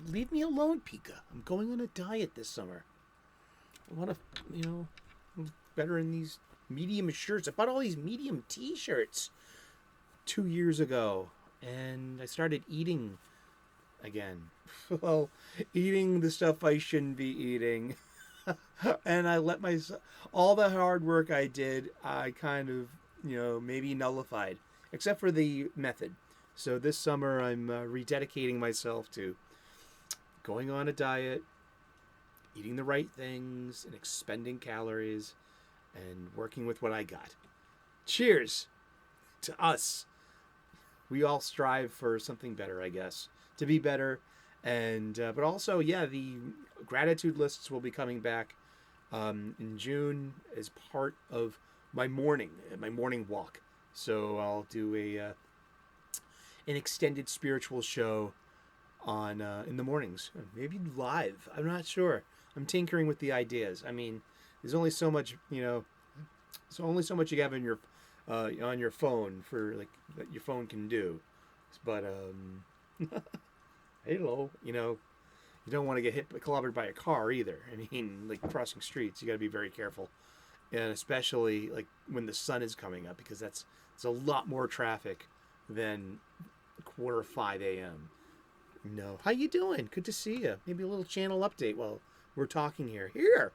leave me alone, Pika. I'm going on a diet this summer. I want to, better in these medium shirts. I bought all these medium t-shirts 2 years ago, and I started eating again. Well, eating the stuff I shouldn't be eating. And I let myself, all the hard work I did, I kind of, maybe nullified, except for the method. So this summer I'm rededicating myself to going on a diet, eating the right things, and expending calories, and working with what I got. Cheers to us. We all strive for something better, I guess, to be better. And but also, the gratitude lists will be coming back in June as part of my morning walk. So I'll do an extended spiritual show on in the mornings, maybe live. I'm not sure. I'm tinkering with the ideas. I mean, there's only so much, there's only so much you have in your on your phone for like that your phone can do. But hello, you don't want to get clobbered by a car either. I mean, like crossing streets, you got to be very careful, and especially like when the sun is coming up, because it's a lot more traffic than 4:45 a.m. No, how you doing? Good to see you. Maybe a little channel update while we're talking here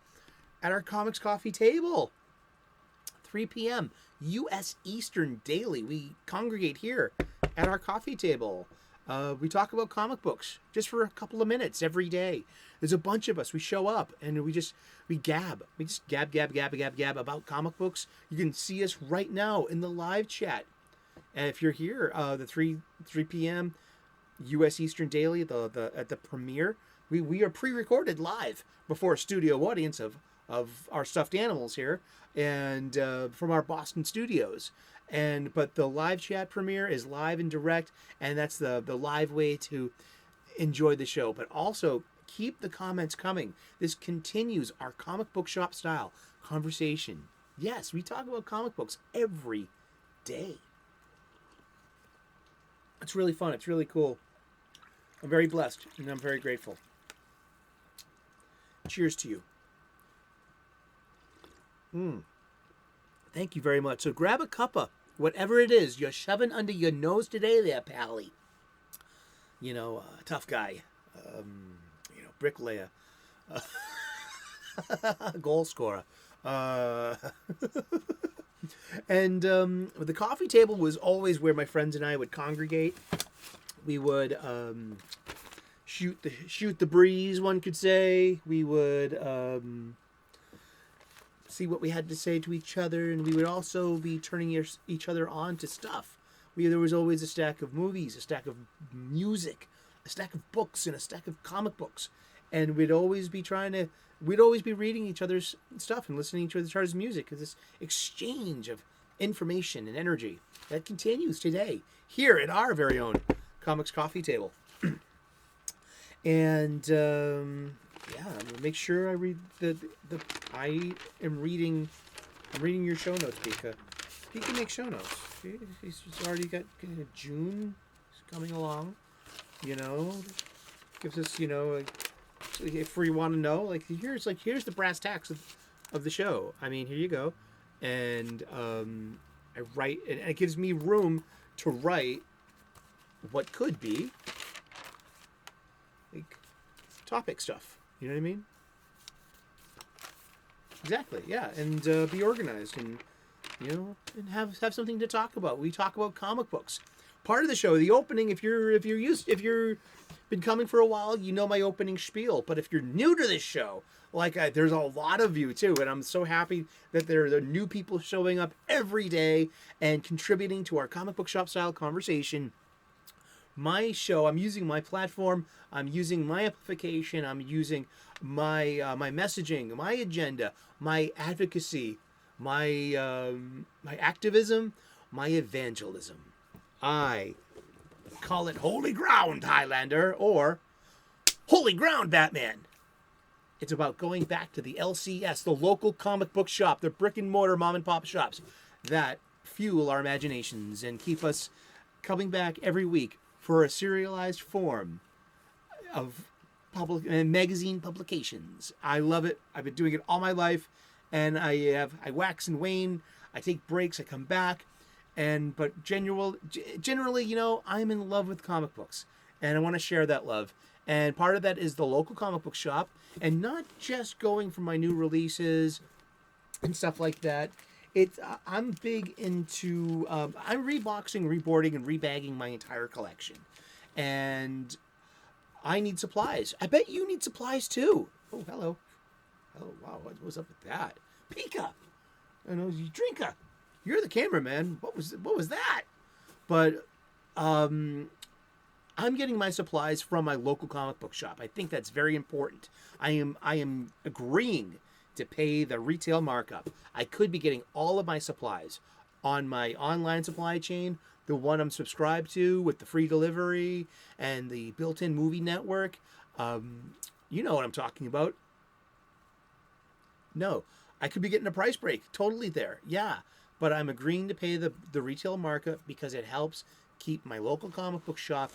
at our comics coffee table. 3 p.m. U.S. Eastern daily. We congregate here at our coffee table. We talk about comic books just for a couple of minutes every day. There's a bunch of us. We show up and we gab. We just gab about comic books. You can see us right now in the live chat. And if you're here, the 3 p.m. U.S. Eastern daily, at the premiere, we are pre-recorded live before a studio audience of our stuffed animals here, and from our Boston studios. But the live chat premiere is live and direct, and that's the live way to enjoy the show. But also keep the comments coming. This continues our comic book shop style conversation. Yes, we talk about comic books every day. It's really fun. It's really cool. I'm very blessed, and I'm very grateful. Cheers to you. Thank you very much. So grab a cuppa, whatever it is you're shoving under your nose today there, Pally. Tough guy. Bricklayer. Goal scorer. And the coffee table was always where my friends and I would congregate. We would shoot the breeze, one could say. We would see what we had to say to each other, and we would also be turning each other on to stuff. There was always a stack of movies, a stack of music, a stack of books, and a stack of comic books. And we'd always be reading each other's stuff and listening to each other's music, because this exchange of information and energy that continues today here at our very own Comics Coffee Table. And I'm gonna make sure I read I'm reading your show notes, Pika. Pika makes show notes. He's already got June coming along. Gives us if we want to know, here's the brass tacks of the show. I mean, here you go, and I write, and it gives me room to write what could be topic stuff. You know what I mean? Exactly. Yeah, and be organized, and and have something to talk about. We talk about comic books. Part of the show, the opening. If you're been coming for a while, my opening spiel. But if you're new to this show, there's a lot of you too, and I'm so happy that there are new people showing up every day and contributing to our comic book shop style conversation. My show, I'm using my platform, I'm using my amplification, I'm using my my messaging, my agenda, my advocacy, my activism, my evangelism. I call it Holy Ground, Highlander, or Holy Ground, Batman. It's about going back to the LCS, the local comic book shop, the brick and mortar mom and pop shops that fuel our imaginations and keep us coming back every week for a serialized form of public and magazine publications. I love it. I've been doing it all my life, and I wax and wane. I take breaks. I come back, but generally, you know, I'm in love with comic books, and I want to share that love. And part of that is the local comic book shop, and not just going for my new releases and stuff like that. I'm big into I'm reboxing, reboarding, and rebagging my entire collection, and I need supplies. I bet you need supplies too. Oh, hello. Oh, wow. What was up with that? Pika. I know you drinka. You're the cameraman. What was that? But I'm getting my supplies from my local comic book shop. I think that's very important. I am agreeing to pay the retail markup. I could be getting all of my supplies on my online supply chain, the one I'm subscribed to with the free delivery and the built-in movie network. You know what I'm talking about. No, I could be getting a price break. Totally there. Yeah, but I'm agreeing to pay the retail markup because it helps keep my local comic book shop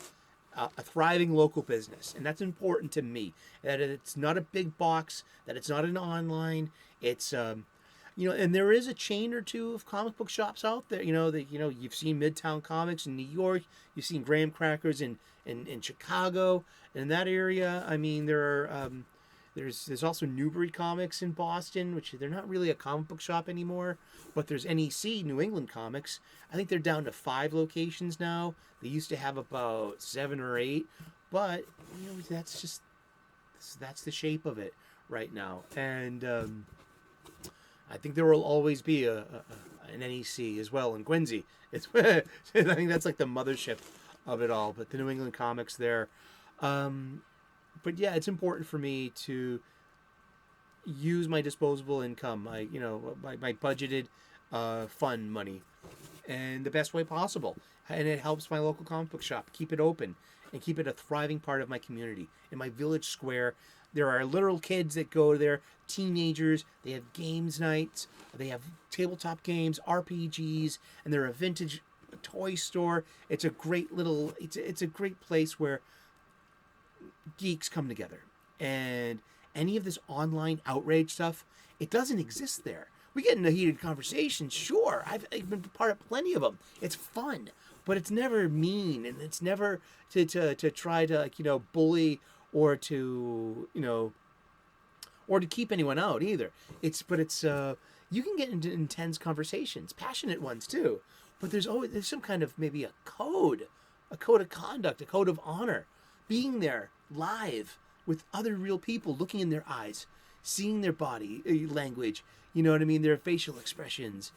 a thriving local business, and that's important to me. That it's not a big box, that it's not an online. It's and there is a chain or two of comic book shops out there. You've seen Midtown Comics in New York, you've seen Graham Crackers in Chicago, in that area. I mean, there's also Newbury Comics in Boston, which they're not really a comic book shop anymore, but there's NEC, New England Comics. I think they're down to 5 locations now. They used to have about 7 or 8, but that's the shape of it right now. And I think there will always be an NEC as well in Quincy. I think that's like the mothership of it all. But the New England Comics there. But yeah, it's important for me to use my disposable income, my budgeted fund money, and the best way possible. And it helps my local comic book shop keep it open and keep it a thriving part of my community. In my village square, there are literal kids that go there, teenagers. They have games nights. They have tabletop games, RPGs, and they're a vintage toy store. It's a great it's a great place where geeks come together. And any of this online outrage stuff, it doesn't exist there. We get into heated conversations, sure. I've been part of plenty of them. It's fun, but it's never mean, and it's never to try to bully or to keep anyone out either. It's you can get into intense conversations, passionate ones too. But there's some kind of maybe a code of conduct, a code of honor, being there live with other real people, looking in their eyes, seeing their body language, their facial expressions,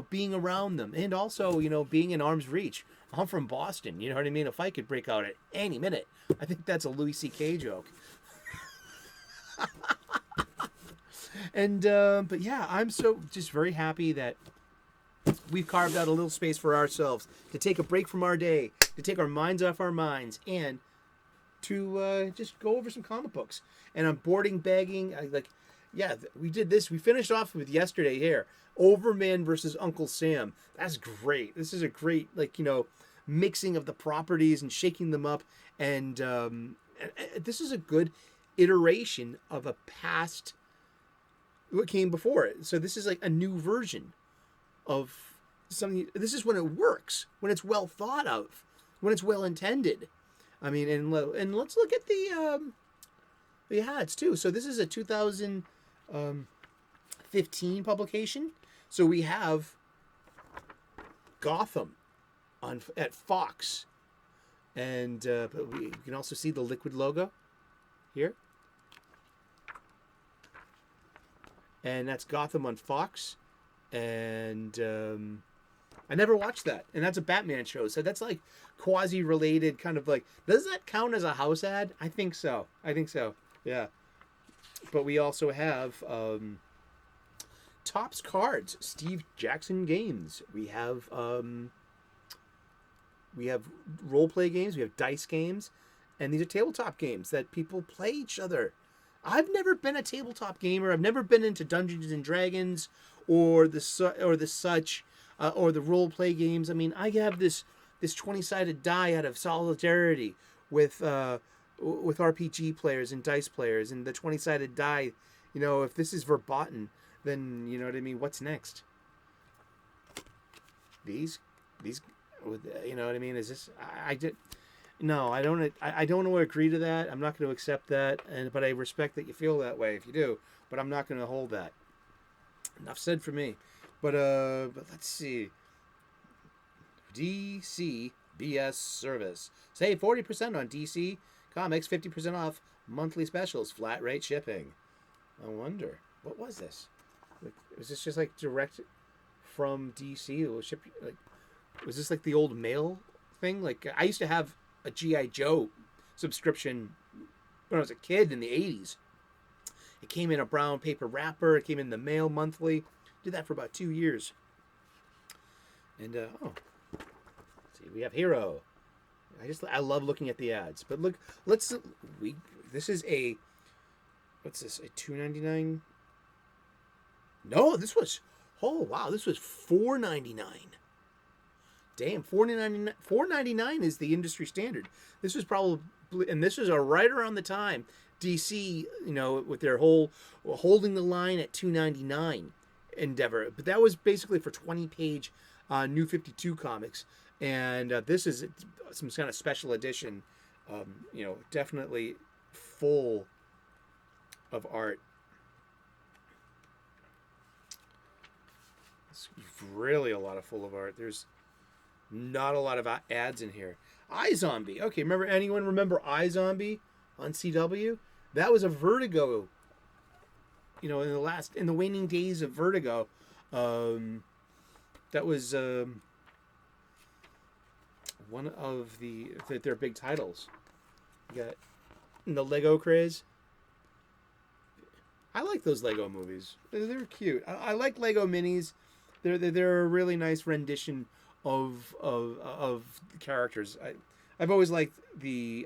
being around them, and also, being in arm's reach. I'm from Boston, you know what I mean? A fight could break out at any minute. I think that's a Louis C.K. joke. And, but yeah, I'm so just very happy that we've carved out a little space for ourselves to take a break from our day, to take our minds off our minds, and to just go over some comic books. And I'm boarding, bagging. We did this. We finished off with yesterday here. Overman versus Uncle Sam. That's great. This is a great, mixing of the properties and shaking them up. And this is a good iteration of a past, what came before it. So this is like a new version of something. This is when it works, when it's well thought of, when it's well intended. I mean, and let's look at the ads too. So this is a 2015 publication. So we have Gotham at Fox, and but you can also see the Liquid logo here, and that's Gotham on Fox. And I never watched that, and that's a Batman show, so that's like quasi-related, kind of like, does that count as a house ad? I think so. Yeah. But we also have Topps Cards, Steve Jackson Games. We have role play games. We have dice games, and these are tabletop games that people play each other. I've never been a tabletop gamer. I've never been into Dungeons and Dragons or the role play games. I mean, I have this 20-sided die out of Solidarity with with RPG players and dice players and the 20-sided die. You know, if this is verboten, then you know what I mean. What's next? These, you know what I mean? Is this? I did. No, I don't. I don't want to agree to that. I'm not going to accept that. But I respect that you feel that way if you do. But I'm not going to hold that. Enough said for me. But let's see. DC BS service. Save 40% on DC Comics, 50% off monthly specials, flat rate shipping. I wonder, what was this? Like, was this just like direct from DC? It was was this like the old mail thing? Like, I used to have a G.I. Joe subscription when I was a kid in the 80s. It came in a brown paper wrapper. It came in the mail monthly. Did that for about 2 years. And, let's see, we have Hero. I love looking at the ads. But look, this is a, what's this, a $2.99? No, this was, oh wow, this was $4.99. Damn, $4.99 is the industry standard. This was probably, and this was right around the time DC, you know, with their whole holding the line at $2.99 endeavor. But that was basically for 20-page New 52 comics. And this is some kind of special edition, you know, definitely full of art. It's really a lot of full of art. There's not a lot of ads in here. iZombie. Okay, anyone remember iZombie on CW? That was a Vertigo. You know, in the waning days of Vertigo, that was one of their big titles. You got the Lego craze. I like those Lego movies. They're cute. I like Lego minis. They're a really nice rendition of characters. I've always liked the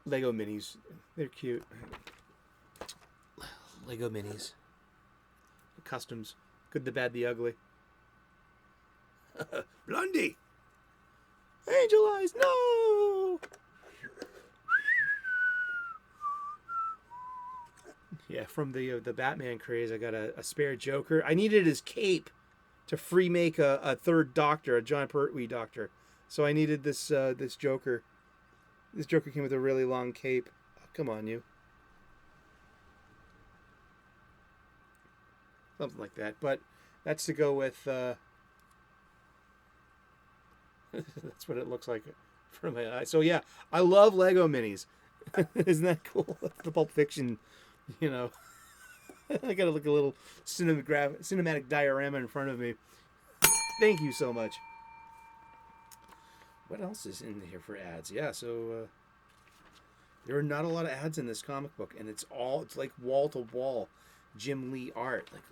Lego minis. They're cute. Lego minis. Customs. Good, the bad, the ugly. Blondie! Angel Eyes, no! Yeah, from the Batman craze, I got a spare Joker. I needed his cape to remake a third Doctor, a John Pertwee Doctor. So I needed this Joker. This Joker came with a really long cape. Oh, come on, you. Something like that. But that's to go with... that's what it looks like from my eye. So yeah, I love Lego minis. Isn't that cool? The Pulp Fiction, you know. I got a little cinematic diorama in front of me. Thank you so much. What else is in here for ads? Yeah, so there are not a lot of ads in this comic book, and it's like wall to wall Jim Lee art. Like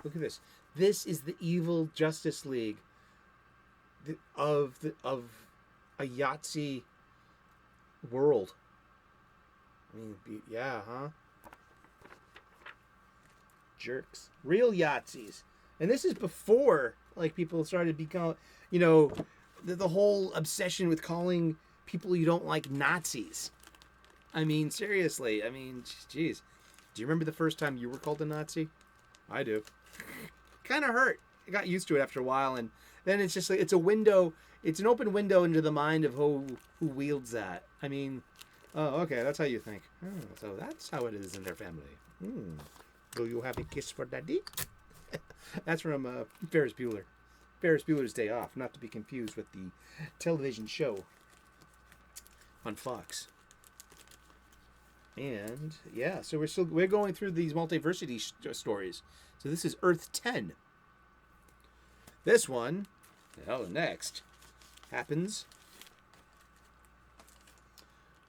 look at this. This is the evil Justice League of a Yahtzee world. I mean, yeah, huh? Jerks. Real Yahtzees. And this is before, like, people started becoming, you know, the whole obsession with calling people you don't like Nazis. I mean, seriously. I mean, geez. Do you remember the first time you were called a Nazi? I do. Kind of hurt. I got used to it after a while, and then it's just like, it's a window, it's an open window into the mind of who wields that. I mean, oh, okay, that's how you think. Oh, so that's how it is in their family. Do you have a kiss for daddy? That's from Ferris Bueller. Ferris Bueller's Day Off, not to be confused with the television show on Fox. And yeah, so we're going through these multiversity stories. So this is Earth 10. This one, next, happens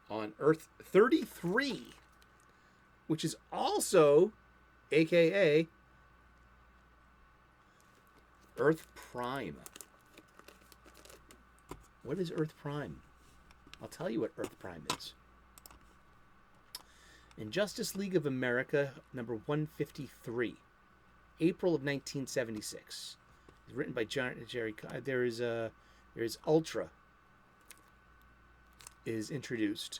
on Earth 33, which is also, aka, Earth Prime. What is Earth Prime? I'll tell you what Earth Prime is. In Justice League of America, number 153, April of 1976. It's written by Jerry. There is Ultra. is introduced.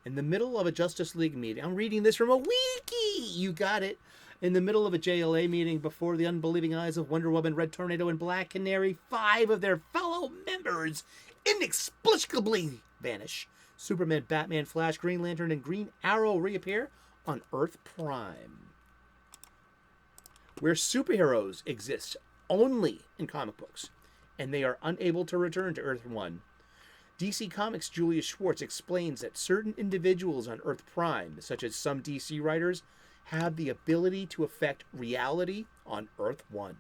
In the middle of a Justice League meeting, I'm reading this from a wiki. You got it. In the middle of a JLA meeting, before the unbelieving eyes of Wonder Woman, Red Tornado, and Black Canary, 5 of their fellow members inexplicably vanish. Superman, Batman, Flash, Green Lantern, and Green Arrow reappear on Earth Prime, where superheroes exist only in comic books, and they are unable to return to Earth 1. DC Comics' Julius Schwartz explains that certain individuals on Earth Prime, such as some DC writers, have the ability to affect reality on Earth 1.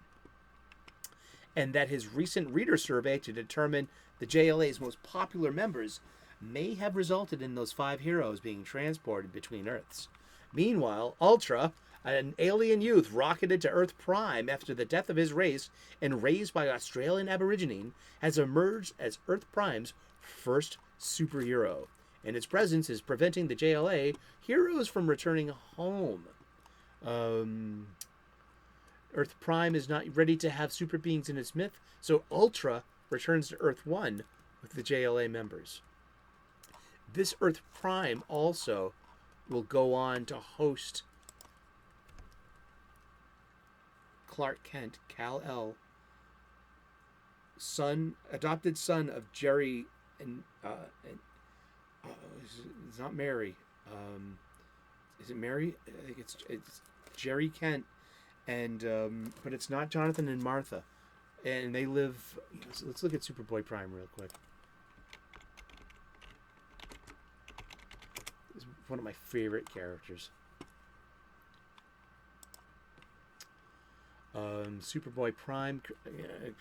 And that his recent reader survey to determine the JLA's most popular members may have resulted in those 5 heroes being transported between Earths. Meanwhile, Ultra, an alien youth rocketed to Earth Prime after the death of his race and raised by Australian Aborigine, has emerged as Earth Prime's first superhero, and its presence is preventing the JLA heroes from returning home. Earth Prime is not ready to have super beings in its myth, so Ultra returns to Earth 1 with the JLA members. This Earth Prime also will go on to host Clark Kent, Kal-El, adopted son of Jerry and it's not Mary. Is it Mary? I think it's Jerry Kent, and but it's not Jonathan and Martha, and they live. So let's look at Superboy Prime real quick. It's one of my favorite characters. Superboy Prime.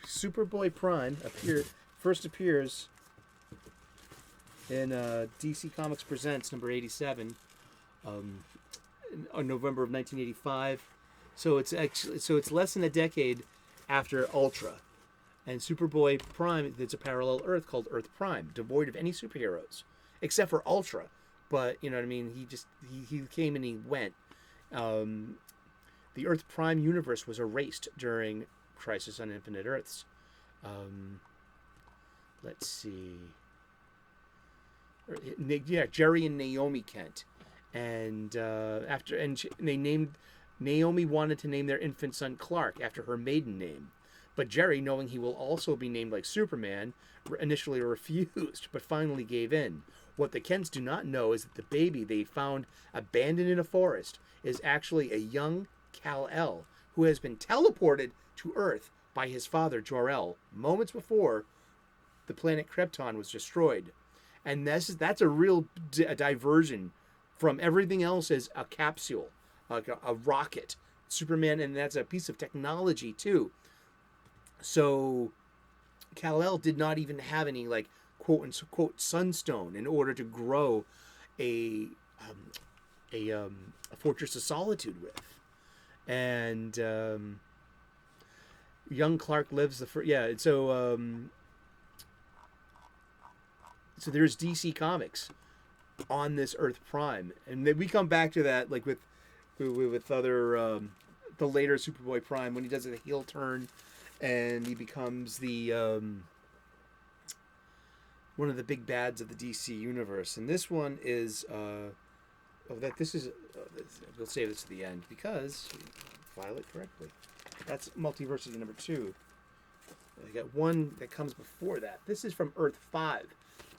Superboy Prime first appears in DC Comics Presents number 87 on November of 1985. So it's less than a decade after Ultra, and Superboy Prime. It's a parallel Earth called Earth Prime, devoid of any superheroes except for Ultra. But you know what I mean. He came and he went. The Earth Prime universe was erased during Crisis on Infinite Earths. Let's see. Yeah, Jerry and Naomi Kent, and they named Naomi wanted to name their infant son Clark after her maiden name, but Jerry, knowing he will also be named like Superman, initially refused, but finally gave in. What the Kents do not know is that the baby they found abandoned in a forest is actually a young Kal-El who has been teleported to Earth by his father Jor-El moments before the planet Krypton was destroyed. And that's a real diversion from everything else as a capsule, like a rocket, Superman, and that's a piece of technology too. So Kal-El did not even have any like quote unquote sunstone in order to grow a fortress of solitude with. And young Clark lives the first. Yeah, so there's DC Comics on this Earth Prime, and then we come back to that like with other the later Superboy Prime when he does a heel turn, and he becomes the one of the big bads of the DC universe. And this one is we'll save this to the end because we file it correctly. That's Multiversity number 2. I got one that comes before that. This is from Earth 5.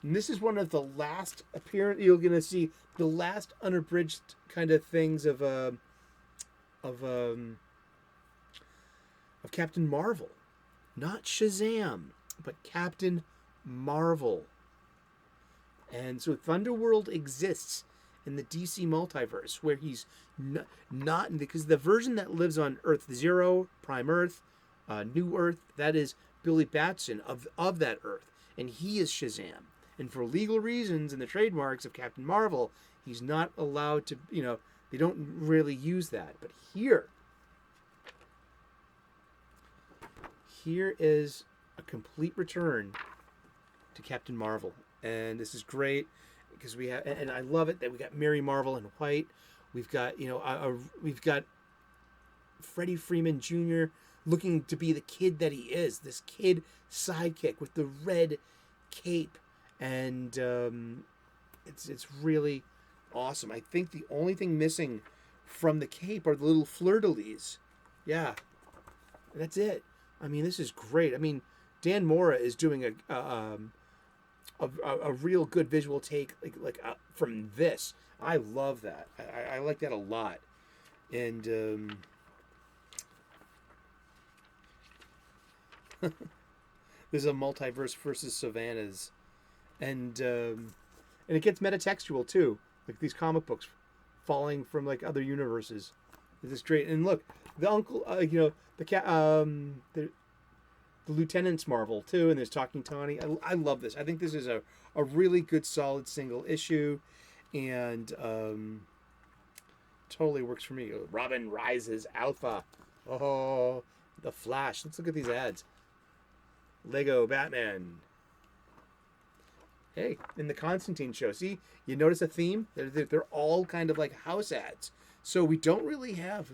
And this is one of the last appearance. You're going to see the last unabridged kind of things of Captain Marvel. Not Shazam, but Captain Marvel. And so Thunderworld exists in the DC multiverse where he's not because the version that lives on Earth 0, Prime Earth, New Earth, that is Billy Batson of that Earth. And he is Shazam. And for legal reasons and the trademarks of Captain Marvel, he's not allowed to, they don't really use that. But here is a complete return to Captain Marvel. And this is great because we have, and I love it that we got Mary Marvel in white. We've got, we've got Freddie Freeman Jr. looking to be the kid that he is, this kid sidekick with the red cape and it's really awesome. I think the only thing missing from the cape are the little fleur-de-lis. Yeah, that's it. I mean, this is great. I mean, Dan Mora is doing a real good visual take from this. I love that. I like that a lot. And there's a multiverse versus savannas, and it gets metatextual too, like these comic books falling from like other universes. This is great. And look, the uncle, the cat, the Lieutenant's Marvel too, and there's Talking Tawny. I love this. I think this is a really good, solid single issue, and totally works for me. Robin Rises Alpha. Oh, the Flash. Let's look at these ads. Lego Batman. Hey, in the Constantine show, see, you notice a theme? They're all kind of like house ads. So we don't really have,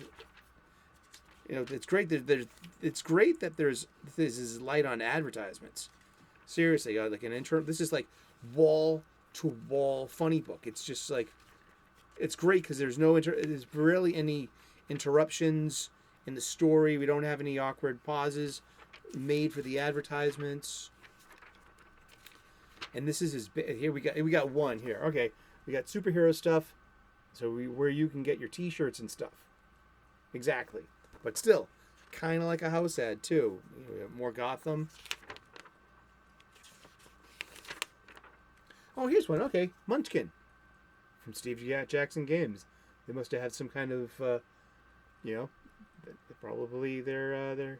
it's great that it's great that this is light on advertisements. Seriously, like an intro. This is like wall to wall funny book. It's just like, it's great because there's barely any interruptions in the story. We don't have any awkward pauses made for the advertisements. And this is here we got one here. Okay, we got superhero stuff, so where you can get your T-shirts and stuff. Exactly, but still, kind of like a house ad too. More Gotham. Oh, here's one. Okay, Munchkin from Steve Jackson Games. They must have had some kind of, probably their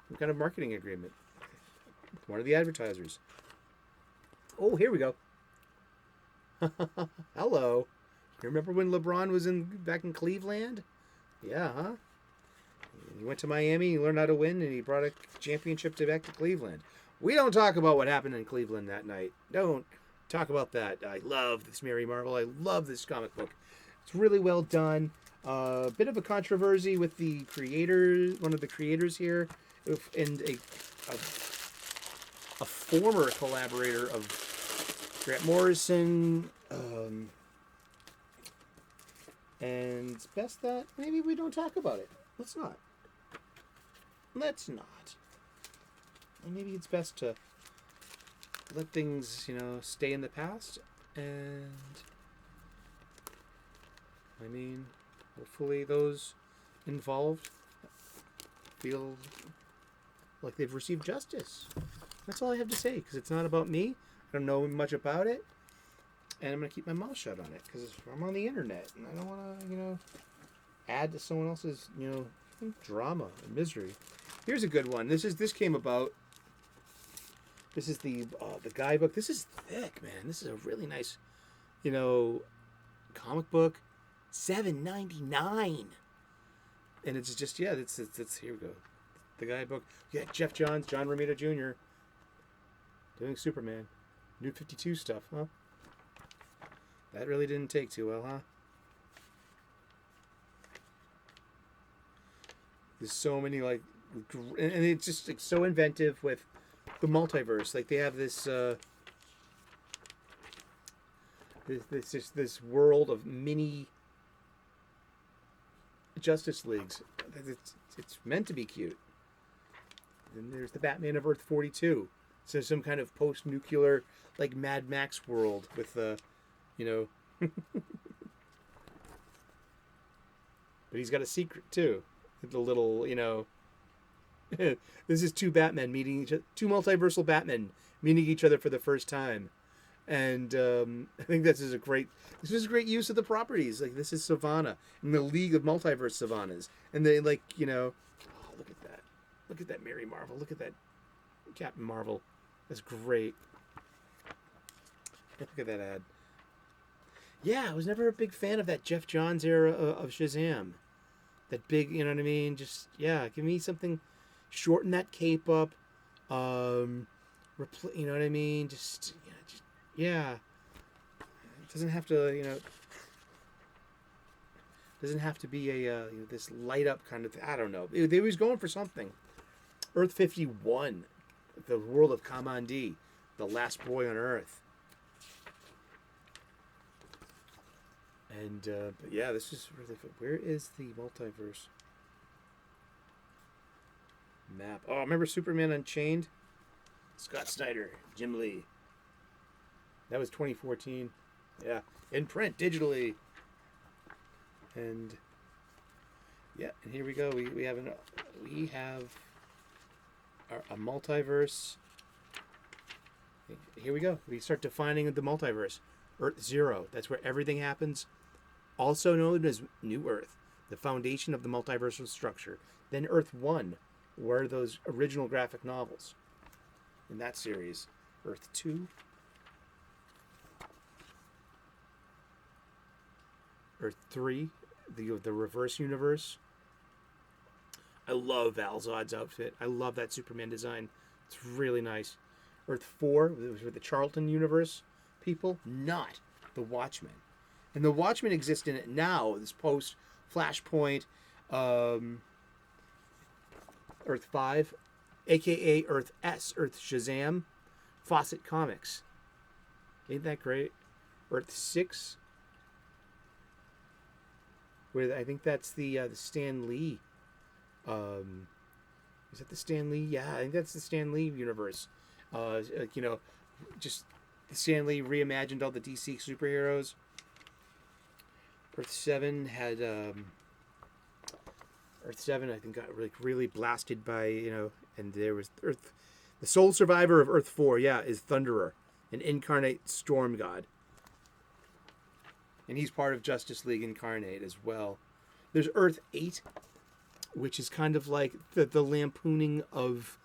some kind of marketing agreement with one of the advertisers. Oh, here we go. Hello. You remember when LeBron was back in Cleveland? Yeah, huh? He went to Miami, he learned how to win, and he brought a championship back to Cleveland. We don't talk about what happened in Cleveland that night. Don't talk about that. I love this Mary Marvel. I love this comic book. It's really well done. A bit of a controversy with the creators, one of the creators here, and a former collaborator of Grant Morrison. And it's best that maybe we don't talk about it. Let's not. And maybe it's best to let things, stay in the past. And I mean, hopefully those involved feel like they've received justice. That's all I have to say, because it's not about me. I don't know much about it. And I'm going to keep my mouth shut on it, because I'm on the internet. And I don't want to, add to someone else's, drama and misery. Here's a good one. This came about. This is the guidebook. This is thick, man. This is a really nice, comic book. $7.99. And it's just, it's here we go. The guidebook. Yeah, John Romita Jr. doing Superman. New 52 stuff, huh? That really didn't take too well, huh? There's so many, and it's just so inventive with the multiverse. Like, they have this, this world of mini Justice Leagues. It's meant to be cute. And there's the Batman of Earth 42. So some kind of post-nuclear, like Mad Max world with but he's got a secret too. The little, this is two Batmen meeting each other, two multiversal Batmen meeting each other for the first time, and I think this is a great use of the properties. Like, this is Savannah in the League of Multiverse Savannas, and they look at that Mary Marvel, look at that Captain Marvel, that's great. Look at that ad. Yeah, I was never a big fan of that Jeff Johns era of Shazam. That big, you know what I mean? Just, give me something, shorten that cape up, you know what I mean? It doesn't have to, doesn't have to be a this light up kind of thing. I don't know. They was going for something. Earth 51, the world of Kamandi. the last boy on Earth. And but yeah, this is really fun. Where is the multiverse map? Oh, remember Superman Unchained? Scott Snyder, Jim Lee. That was 2014. Yeah, in print, digitally. And yeah, and here we go. We have a multiverse. Here we go. We start defining the multiverse. Earth 0. That's where everything happens. Also known as New Earth, the foundation of the multiversal structure. Then Earth 1, where those original graphic novels in that series. Earth 2. Earth 3, the reverse universe. I love Val Zod's outfit. I love that Superman design. It's really nice. Earth 4, was with the Charlton universe people, not the Watchmen. And the Watchmen exist in it now, this post-Flashpoint Earth 5, a.k.a. Earth S, Earth Shazam, Fawcett Comics. Ain't that great? Earth 6, where I think that's the Stan Lee. Is that the Stan Lee? Yeah, I think that's the Stan Lee universe. Just Stan Lee reimagined all the DC superheroes. Earth 7 had Earth 7 I think got really blasted by, and there was Earth, the sole survivor of Earth 4, is Thunderer, an incarnate storm god. And he's part of Justice League Incarnate as well. There's Earth 8, which is kind of like the lampooning of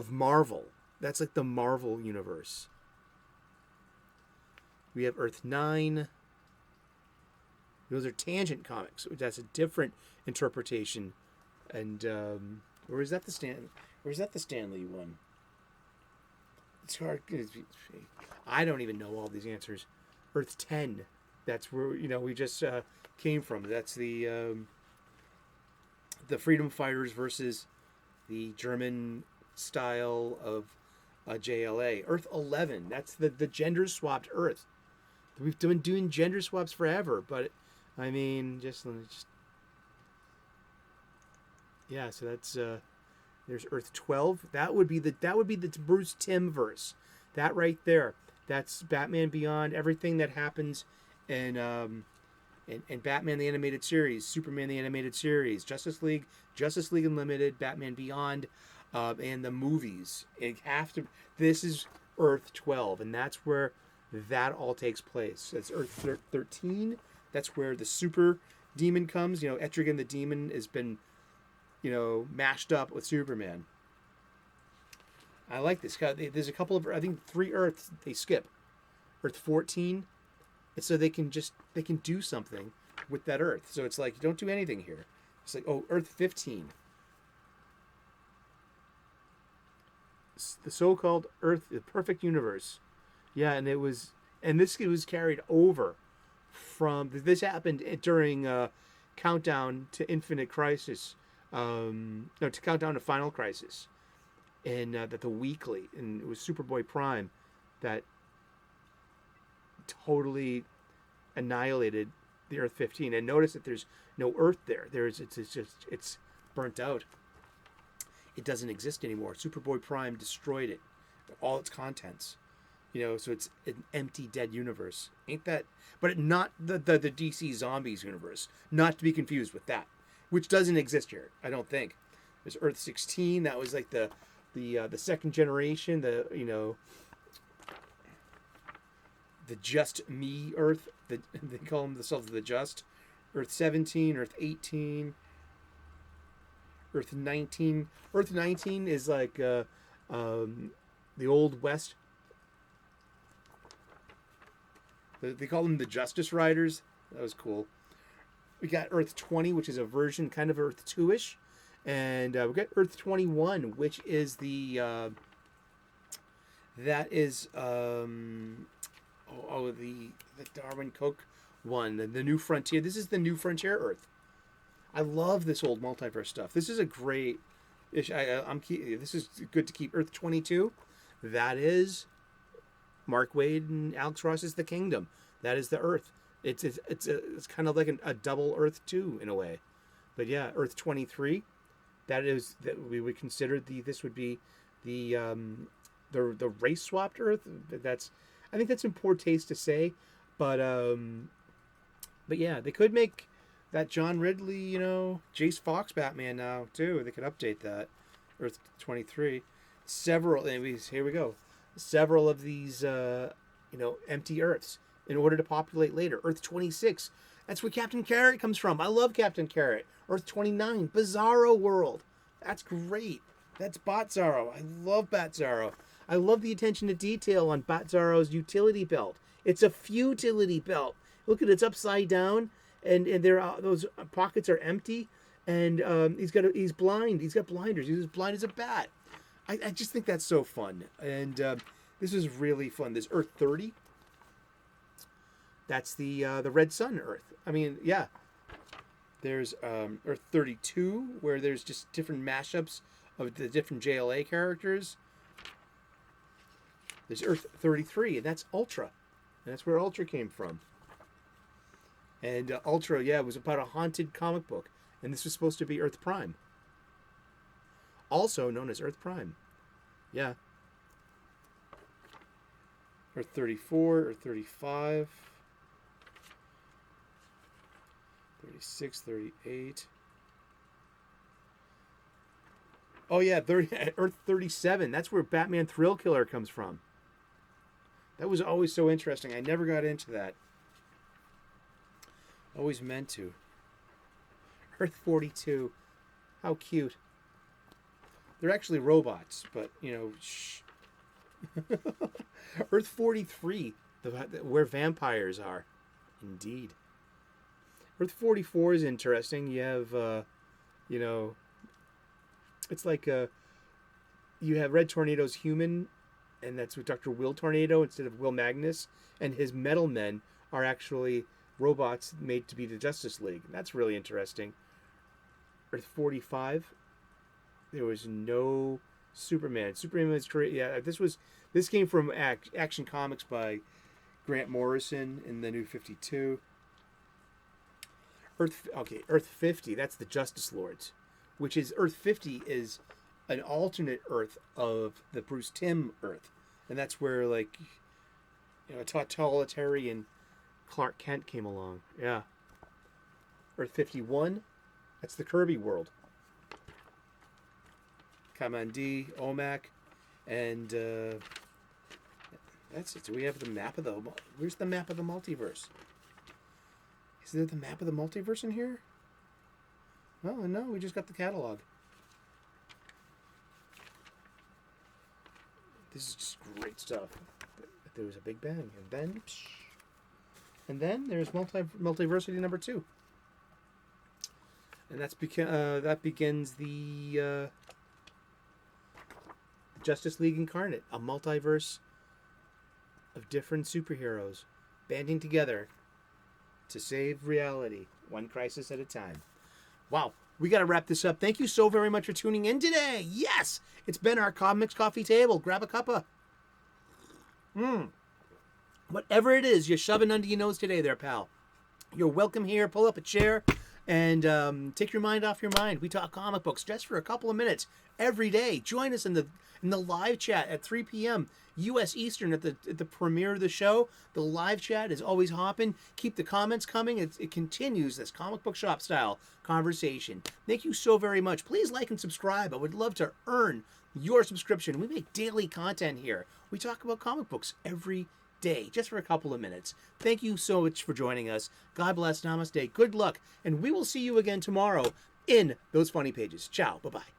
Marvel. That's like the Marvel universe. We have Earth 9. Those are tangent comics. That's a different interpretation. And or is that the Stan Lee one? It's hard. I don't even know all these answers. Earth 10. That's where we just came from. That's the freedom fighters versus the German style of JLA. Earth 11. That's the gender swapped Earth. We've been doing gender swaps forever, but I mean, just yeah. So that's there's Earth 12. That would be the Bruce Timm verse. That right there. That's Batman Beyond. Everything that happens in Batman the Animated Series, Superman the Animated Series, Justice League Unlimited, Batman Beyond, and the movies. This is Earth 12, and that's where that all takes place. That's Earth 13. That's where the super demon comes. Etrigan the demon has been, mashed up with Superman. I like this. There's a couple of, I think 3 Earths they skip. Earth 14. So they can do something with that Earth. So it's like, you don't do anything here. It's like, Earth 15. The so-called Earth, the perfect universe. Yeah, and this was carried over from, this happened during Countdown to Infinite Crisis, to Countdown to Final Crisis, and the weekly, and it was Superboy Prime that totally annihilated the Earth 15. And notice that there's no Earth there. It's burnt out. It doesn't exist anymore. Superboy Prime destroyed it, all its contents. So it's an empty, dead universe. Ain't that? But not the DC Zombies universe. Not to be confused with that, which doesn't exist here, I don't think. There's Earth 16. That was like the second generation. The Just Me Earth. They call themselves the Just. Earth 17. Earth 18. Earth 19. Earth 19 is like the Old West. They call them the Justice Riders. That was cool. We got Earth 20, which is a version kind of Earth 2-ish. And we got Earth 21, which is the Darwin Cook one, the New Frontier. This is the New Frontier Earth. I love this old multiverse stuff. This is a great. This is good to keep. Earth 22. That is Mark Waid and Alex Ross's The Kingdom. That is the Earth. It's kind of like a double Earth 2 in a way. But yeah, Earth 23, that we would consider this would be the race swapped Earth. I think that's in poor taste to say, but yeah, they could make that John Ridley, Jace Fox Batman now too. They could update that Earth 23. Here we go. Several of these empty Earths in order to populate later. Earth 26. That's where Captain Carrot comes from. I love Captain Carrot. Earth 29. Bizarro World. That's great. That's Batzarro. I love Batzarro. I love the attention to detail on Batzarro's utility belt. It's a futility belt. Look at it. It's upside down, and those pockets are empty, and he's blind. He's got blinders. He's as blind as a bat. I just think that's so fun, and this is really fun. There's Earth 30. That's the Red Sun Earth. I mean, yeah. There's Earth 32, where there's just different mashups of the different JLA characters. There's Earth 33, and that's Ultra. And that's where Ultra came from. And Ultra, was about a haunted comic book. And this was supposed to be Earth Prime. Also known as Earth Prime. Yeah. Earth 34, Earth 35. 36, 38. Oh yeah, Earth 37. That's where Batman Thrill Killer comes from. That was always so interesting. I never got into that. Always meant to. Earth 42. How cute. They're actually robots, but, shh. Earth 43, where vampires are. Indeed. Earth 44 is interesting. You have, it's like you have Red Tornado's human, and that's with Dr. Will Tornado instead of Will Magnus, and his metal men are actually robots made to be the Justice League. That's really interesting. Earth 45, there was no Superman. Superman was created. Yeah, this came from Action Comics by Grant Morrison in the New 52. Earth 50, that's the Justice Lords, which is Earth 50 is an alternate Earth of the Bruce Timm Earth. And that's where, a totalitarian Clark Kent came along. Yeah. Earth 51, that's the Kirby world. Kamandi, Omak, and that's it. Do we have the map of where's the map of the multiverse? Is there the map of the multiverse in here? Oh, no, we just got the catalog. This is just great stuff. There was a Big Bang, and then there's multiversity number 2. And that begins the Justice League Incarnate, a multiverse of different superheroes banding together to save reality, one crisis at a time. Wow, we got to wrap this up. Thank you so very much for tuning in today. Yes, it's been our Comics Coffee Table. Grab a cuppa. Whatever it is you're shoving under your nose today there, pal. You're welcome here. Pull up a chair and take your mind off your mind. We talk comic books just for a couple of minutes every day. Join us in the live chat at 3 p.m. U.S. Eastern at the premiere of the show. The live chat is always hopping. Keep the comments coming. It continues this comic book shop style conversation. Thank you so very much. Please like and subscribe. I would love to earn your subscription. We make daily content here. We talk about comic books every day, just for a couple of minutes. Thank you so much for joining us. God bless. Namaste. Good luck. And we will see you again tomorrow in those funny pages. Ciao. Bye-bye.